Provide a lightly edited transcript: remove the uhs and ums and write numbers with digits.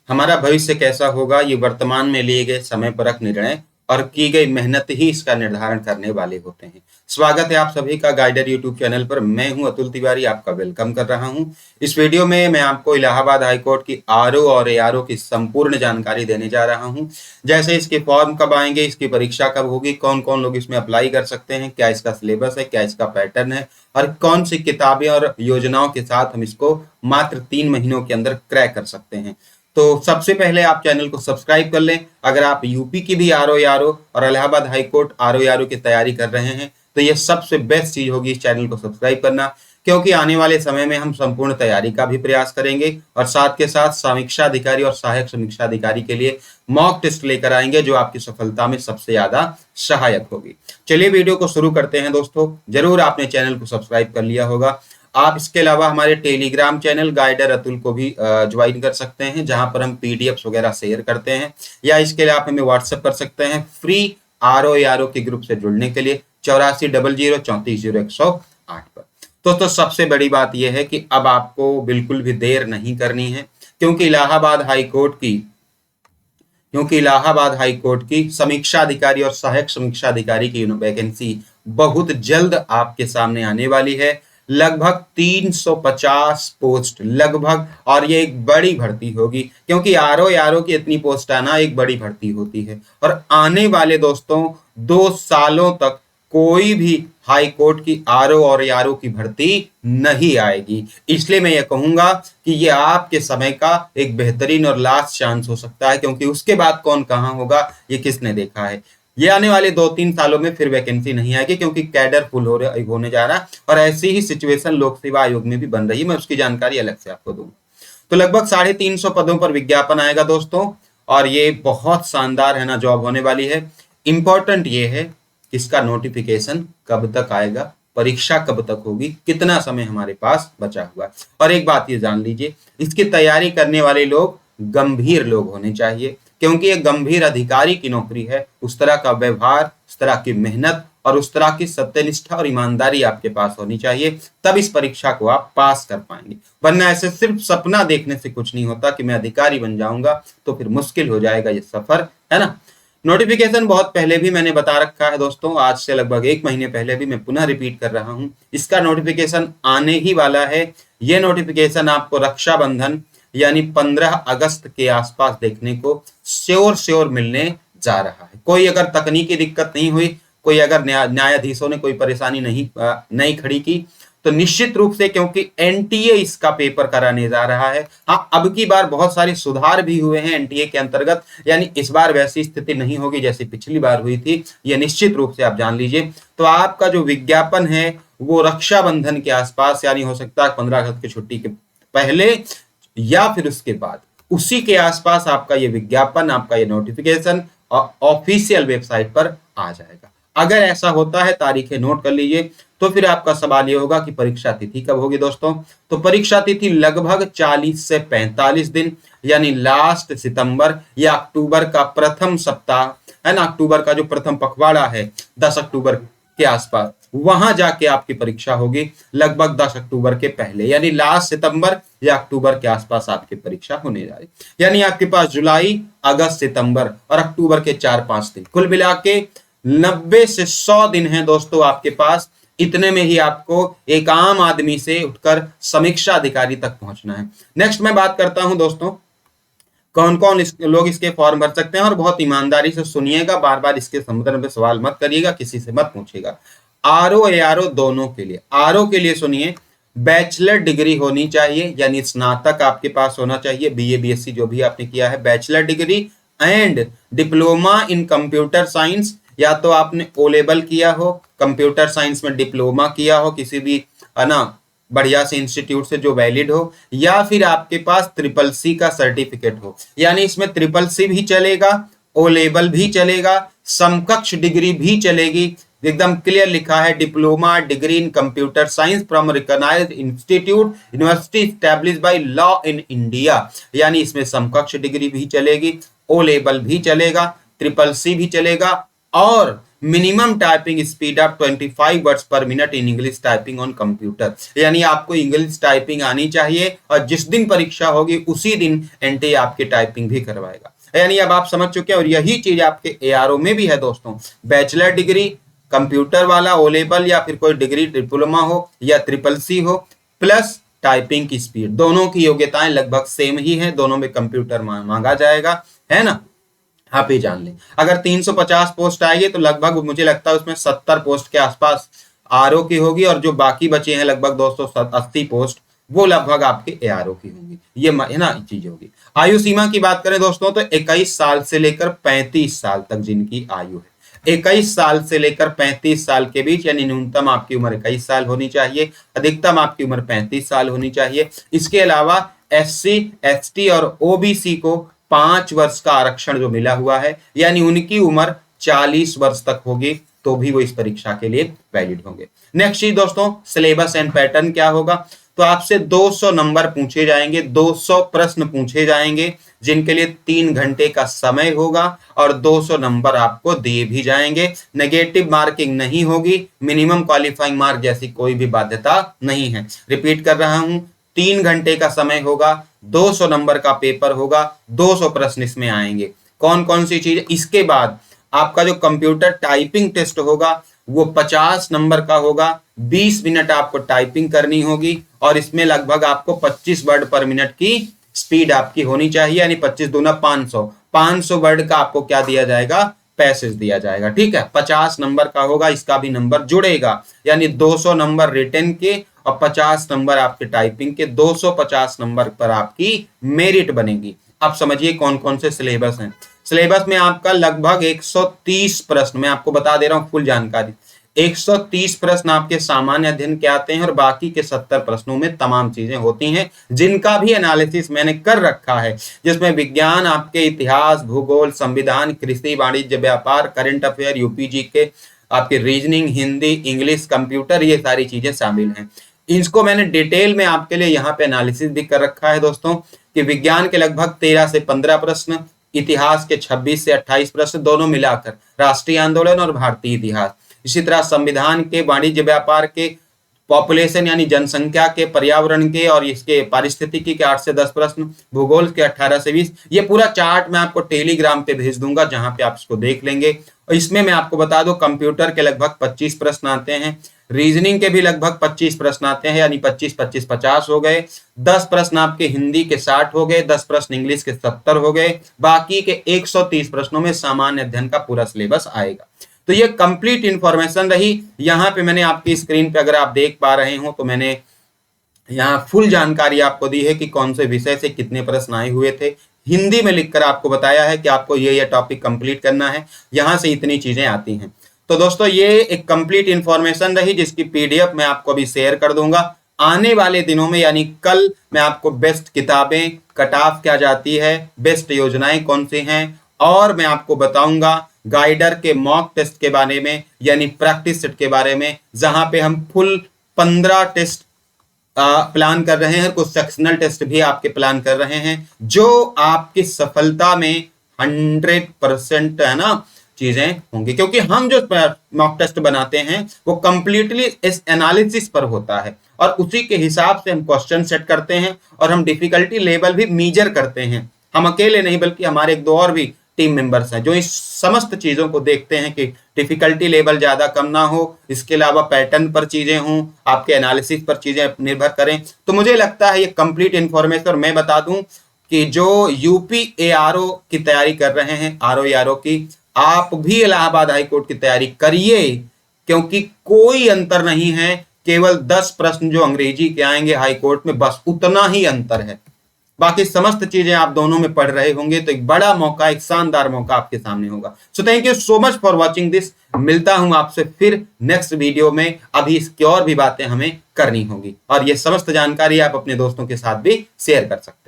हमारा भविष्य कैसा होगा, ये वर्तमान में लिए गए समय परक निर्णय और की गई मेहनत ही इसका निर्धारण करने वाले होते हैं। स्वागत है आप सभी का गाइडर यूट्यूब चैनल पर। मैं हूं अतुल तिवारी, आपका वेलकम कर रहा हूं। इस वीडियो में मैं आपको इलाहाबाद हाई कोर्ट की आरओ और एआरओ की संपूर्ण जानकारी देने जा रहा हूं। जैसे इसके फॉर्म कब आएंगे, इसकी परीक्षा कब होगी, कौन कौन लोग इसमें अप्लाई कर सकते हैं, क्या इसका सिलेबस है, क्या इसका पैटर्न है और कौन सी किताबें और योजनाओं के साथ हम इसको मात्र 3 महीनों के अंदर क्रैक कर सकते हैं। तो सबसे पहले आप चैनल को सब्सक्राइब कर लें। अगर आप यूपी की भी आरओ और इलाहाबाद हाई कोर्ट आरओ की तैयारी कर रहे हैं तो ये सबसे बेस्ट चीज होगी इस चैनल को सब्सक्राइब करना, क्योंकि आने वाले समय में हम संपूर्ण तैयारी का भी प्रयास करेंगे और साथ के साथ समीक्षा अधिकारी और सहायक समीक्षा अधिकारी के लिए मॉक टेस्ट लेकर आएंगे जो आपकी सफलता में सबसे ज्यादा सहायक होगी। चलिए वीडियो को शुरू करते हैं दोस्तों। जरूर आपने चैनल को सब्सक्राइब कर लिया होगा। आप इसके अलावा हमारे टेलीग्राम चैनल गाइडर अतुल को भी ज्वाइन कर सकते हैं, जहां पर हम पीडीएफ वगैरह शेयर करते हैं, या इसके लिए आप हमें व्हाट्सएप कर सकते हैं फ्री आरओ के ग्रुप से जुड़ने के लिए 8400340108 पर। दोस्तों सबसे बड़ी बात यह है कि अब आपको बिल्कुल भी देर नहीं करनी है, क्योंकि इलाहाबाद हाई कोर्ट की समीक्षा अधिकारी और सहायक समीक्षा अधिकारी की वैकेंसी बहुत जल्द आपके सामने आने वाली है। लगभग 350 पोस्ट लगभग, और ये एक बड़ी भर्ती होगी, क्योंकि आरओ की इतनी पोस्ट आना एक बड़ी भर्ती होती है। और आने वाले दोस्तों 2 सालों तक कोई भी हाई कोर्ट की आरओ और एआरओ की भर्ती नहीं आएगी। इसलिए मैं ये कहूंगा कि ये आपके समय का एक बेहतरीन और लास्ट चांस हो सकता है, क्योंकि उसके बाद कौन कहां होगा ये किसने देखा है। ये आने वाले 2-3 सालों में फिर वैकेंसी नहीं आएगी, क्योंकि कैडर फुल होने जा रहा है। और ऐसी ही सिचुएशन लोक सेवा आयोग में भी बन रही है, मैं उसकी जानकारी अलग से आपको दूंगा। तो लगभग 350 पदों पर विज्ञापन आएगा दोस्तों, और ये बहुत शानदार है ना जॉब होने वाली है। इंपॉर्टेंट ये है इसका नोटिफिकेशन कब तक आएगा, परीक्षा कब तक होगी, कितना समय हमारे पास बचा हुआ है। और एक बात ये जान लीजिए, इसकी तैयारी करने वाले लोग गंभीर लोग होने चाहिए, क्योंकि ये गंभीर अधिकारी की नौकरी है। उस तरह का व्यवहार, उस तरह की मेहनत और उस तरह की सत्यनिष्ठा और ईमानदारी आपके पास होनी चाहिए, तब इस परीक्षा को आप पास कर पाएंगे। वरना ऐसे सिर्फ सपना देखने से कुछ नहीं होता कि मैं अधिकारी बन जाऊंगा, तो फिर मुश्किल हो जाएगा ये सफर, है ना। नोटिफिकेशन बहुत पहले भी मैंने बता रखा है दोस्तों, आज से लगभग 1 महीने पहले भी, मैं पुनः रिपीट कर रहा हूं, इसका नोटिफिकेशन आने ही वाला है। ये नोटिफिकेशन आपको रक्षाबंधन यानी 15 अगस्त के आसपास देखने को श्योर मिलने जा रहा है। कोई अगर तकनीकी दिक्कत नहीं हुई, कोई अगर न्यायाधीशों ने कोई परेशानी नहीं खड़ी की, तो निश्चित रूप से, क्योंकि एनटीए इसका पेपर कराने जा रहा है। हाँ, अब की बार बहुत सारे सुधार भी हुए हैं एनटीए के अंतर्गत, यानी इस बार वैसी स्थिति नहीं होगी जैसी पिछली बार हुई थी, यह निश्चित रूप से आप जान लीजिए। तो आपका जो विज्ञापन है वो रक्षाबंधन के आसपास, यानी हो सकता है 15 अगस्त की छुट्टी के पहले या फिर उसके बाद, उसी के आसपास आपका ये विज्ञापन, आपका ये नोटिफिकेशन ऑफिशियल वेबसाइट पर आ जाएगा। अगर ऐसा होता है, तारीखें नोट कर लीजिए। तो फिर आपका सवाल ये होगा कि परीक्षा तिथि कब होगी दोस्तों। तो परीक्षा तिथि लगभग 40 से 45 दिन, यानी लास्ट सितंबर या अक्टूबर का प्रथम सप्ताह, है ना, अक्टूबर का जो प्रथम पखवाड़ा है 10 अक्टूबर के आसपास, वहां जाके आपकी परीक्षा होगी। लगभग 10 अक्टूबर के पहले, यानी लास्ट सितंबर या अक्टूबर के आसपास आपकी परीक्षा होने जा रही, यानी आपके पास जुलाई, अगस्त, सितंबर और अक्टूबर के 4-5 दिन, कुल मिला के 90 से 100 दिन है दोस्तों आपके पास। इतने में ही आपको एक आम आदमी से उठकर समीक्षा अधिकारी तक पहुंचना है। नेक्स्ट मैं बात करता हूं दोस्तों, कौन कौन लोग इसके फॉर्म भर सकते हैं, और बहुत ईमानदारी से सुनिएगा, बार बार इसके संदर्भ में सवाल मत करिएगा, किसी से मत पूछिएगा। आरओ एआरओ दोनों के लिए, आरओ के लिए सुनिए, बैचलर डिग्री होनी चाहिए, यानी स्नातक आपके पास होना चाहिए, बीए बीएससी जो भी आपने किया है, bachelor degree and diploma in computer science, या तो आपने ओ लेवल किया हो, कंप्यूटर साइंस में डिप्लोमा किया हो किसी भी, है ना, बढ़िया से इंस्टीट्यूट से जो वैलिड हो, या फिर आपके पास CCC का सर्टिफिकेट हो। यानी इसमें CCC भी चलेगा, ओ लेवल भी चलेगा, समकक्ष डिग्री भी चलेगी। एकदम क्लियर लिखा है, diploma degree in computer science from recognised institute university established by law in India, यानी इसमें समकक्ष डिग्री भी चलेगी, ओ लेवल भी चलेगा, CCC भी चलेगा, और minimum typing speed of 25 words पर minute in English typing on computer. यानी आपको इंग्लिश टाइपिंग आनी चाहिए और जिस दिन परीक्षा होगी उसी दिन एनटीए आपकी टाइपिंग भी करवाएगा। यानी अब आप समझ चुके हैं और यही चीज आपके एआरओ में भी है दोस्तों। बैचलर डिग्री कंप्यूटर वाला ओ लेवल या फिर कोई डिग्री डिप्लोमा हो या ट्रिपल सी हो प्लस टाइपिंग की स्पीड, दोनों की योग्यताएं लगभग सेम ही है, दोनों में कंप्यूटर मांगा जाएगा, है ना। आप ही जान लें अगर 350 पोस्ट आएगी तो लगभग मुझे लगता है उसमें 70 पोस्ट के आसपास आरओ की होगी और जो बाकी बचे हैं लगभग 280 पोस्ट वो लगभग आपके एआरओ की होंगी। ये है ना चीज होगी। आयु सीमा की बात करें दोस्तों तो 21 साल से लेकर 35 साल तक जिनकी आयु है, 21 साल से लेकर 35 साल के बीच, यानी न्यूनतम आपकी उम्र 21 साल होनी चाहिए, अधिकतम आपकी उम्र 35 साल होनी चाहिए। इसके अलावा एससी, एसटी और ओबीसी को 5 वर्ष का आरक्षण जो मिला हुआ है, यानी उनकी उम्र 40 वर्ष तक होगी तो भी वो इस परीक्षा के लिए वैलिड होंगे। नेक्स्ट चीज दोस्तों, सिलेबस एंड पैटर्न क्या होगा, तो आपसे 200 नंबर पूछे जाएंगे, 200 प्रश्न पूछे जाएंगे जिनके लिए 3 घंटे का समय होगा और 200 नंबर आपको दिए भी जाएंगे। नेगेटिव मार्किंग नहीं होगी, मिनिमम क्वालिफाइंग मार्क जैसी कोई भी बाध्यता नहीं है। रिपीट कर रहा हूं, 3 घंटे का समय होगा, 200 नंबर का पेपर होगा, 200 प्रश्न इसमें आएंगे। कौन कौन सी चीज, इसके बाद आपका जो कंप्यूटर टाइपिंग टेस्ट होगा वो 50 नंबर का होगा, 20 मिनट आपको टाइपिंग करनी होगी और इसमें लगभग आपको 25 वर्ड पर मिनट की स्पीड आपकी होनी चाहिए, यानी 25 दूना 500 वर्ड का आपको क्या दिया जाएगा, पैसेज दिया जाएगा। ठीक है, 50 नंबर का होगा, इसका भी नंबर जुड़ेगा, यानी 200 नंबर रिटन के और 50 नंबर आपके टाइपिंग के, 250 नंबर पर आपकी मेरिट बनेगी। अब समझिए कौन कौन से सिलेबस हैं। सिलेबस में आपका लगभग 130 प्रश्न, मैं आपको बता दे रहा हूं फुल जानकारी, 130 प्रश्न आपके सामान्य अध्ययन के आते हैं और बाकी के 70 प्रश्नों में तमाम चीजें होती हैं जिनका भी एनालिसिस मैंने कर रखा है, जिसमें विज्ञान, आपके इतिहास, भूगोल, संविधान, कृषि, वाणिज्य, व्यापार, करंट अफेयर, यूपीजी के आपके रीजनिंग, हिंदी, इंग्लिश, कंप्यूटर, ये सारी चीजें शामिल हैं। इसको मैंने डिटेल में आपके लिए यहाँ पे एनालिसिस भी कर रखा है दोस्तों, कि विज्ञान के लगभग 13 से 15 प्रश्न, इतिहास के 26 से 28 प्रश्न दोनों मिलाकर, राष्ट्रीय आंदोलन और भारतीय इतिहास, इसी तरह संविधान के, वाणिज्य व्यापार के, पॉपुलेशन यानी जनसंख्या के, पर्यावरण के और इसके पारिस्थितिकी के 8 से 10 प्रश्न, भूगोल के 18 से 20। ये पूरा चार्ट मैं आपको टेलीग्राम पे भेज दूंगा जहां पे आप इसको देख लेंगे। और इसमें मैं आपको बता दूं कंप्यूटर के लगभग 25 प्रश्न आते हैं, रीजनिंग के भी लगभग 25 प्रश्न आते हैं, यानी 25 25 50 हो गए, 10 प्रश्न आपके हिंदी के 60 हो गए, 10 प्रश्न इंग्लिश के 70 हो गए, बाकी के 130 प्रश्नों में सामान्य अध्ययन का पूरा सिलेबस आएगा। तो ये कंप्लीट इंफॉर्मेशन रही। यहाँ पे मैंने आपकी स्क्रीन पे अगर आप देख पा रहे हो तो मैंने यहाँ फुल जानकारी आपको दी है कि कौन से विषय से कितने प्रश्न आए हुए थे, हिंदी में लिखकर आपको बताया है कि आपको ये टॉपिक कंप्लीट करना है, यहाँ से इतनी चीजें आती हैं। तो दोस्तों ये एक कंप्लीट इंफॉर्मेशन रही जिसकी पीडीएफ मैं आपको अभी शेयर कर दूंगा। आने वाले दिनों में यानी कल मैं आपको बेस्ट किताबें, कट ऑफ क्या जाती है, बेस्ट योजनाएं कौन सी हैं, और मैं आपको बताऊंगा गाइडर के मॉक टेस्ट के बारे में, यानी प्रैक्टिस सेट के बारे में, जहां पे हम फुल 15 टेस्ट प्लान कर रहे हैं, कुछ सेक्शनल टेस्ट भी आपके प्लान कर रहे हैं, जो आपकी सफलता में 100% है ना चीजें होंगी, क्योंकि हम जो मॉक टेस्ट बनाते हैं वो कंप्लीटली इस एनालिसिस पर होता है और उसी के हिसाब से हम क्वेश्चन सेट करते हैं और हम डिफिकल्टी लेवल भी मेजर करते हैं। हम अकेले नहीं बल्कि हमारे 1-2 और भी टीम मेंबर्स हैं जो इस समस्त चीजों को देखते हैं कि डिफिकल्टी लेवल ज्यादा कम ना हो, इसके अलावा पैटर्न पर चीजें हों, आपके एनालिसिस पर चीजें निर्भर करें। तो मुझे लगता है ये कंप्लीट इंफॉर्मेशन मैं बता दूं कि जो यूपी एआरओ की तैयारी कर रहे हैं, आरओ एआरओ की, आप भी इलाहाबाद हाईकोर्ट की तैयारी करिए, क्योंकि कोई अंतर नहीं है, केवल 10 प्रश्न जो अंग्रेजी के आएंगे हाईकोर्ट में, बस उतना ही अंतर है, बाकी समस्त चीजें आप दोनों में पढ़ रहे होंगे। तो एक बड़ा मौका, एक शानदार मौका आपके सामने होगा। So thank you so much for watching this. मिलता हूं आपसे फिर नेक्स्ट वीडियो में। अभी इसकी और भी बातें हमें करनी होगी और ये समस्त जानकारी आप अपने दोस्तों के साथ भी शेयर कर सकते हैं।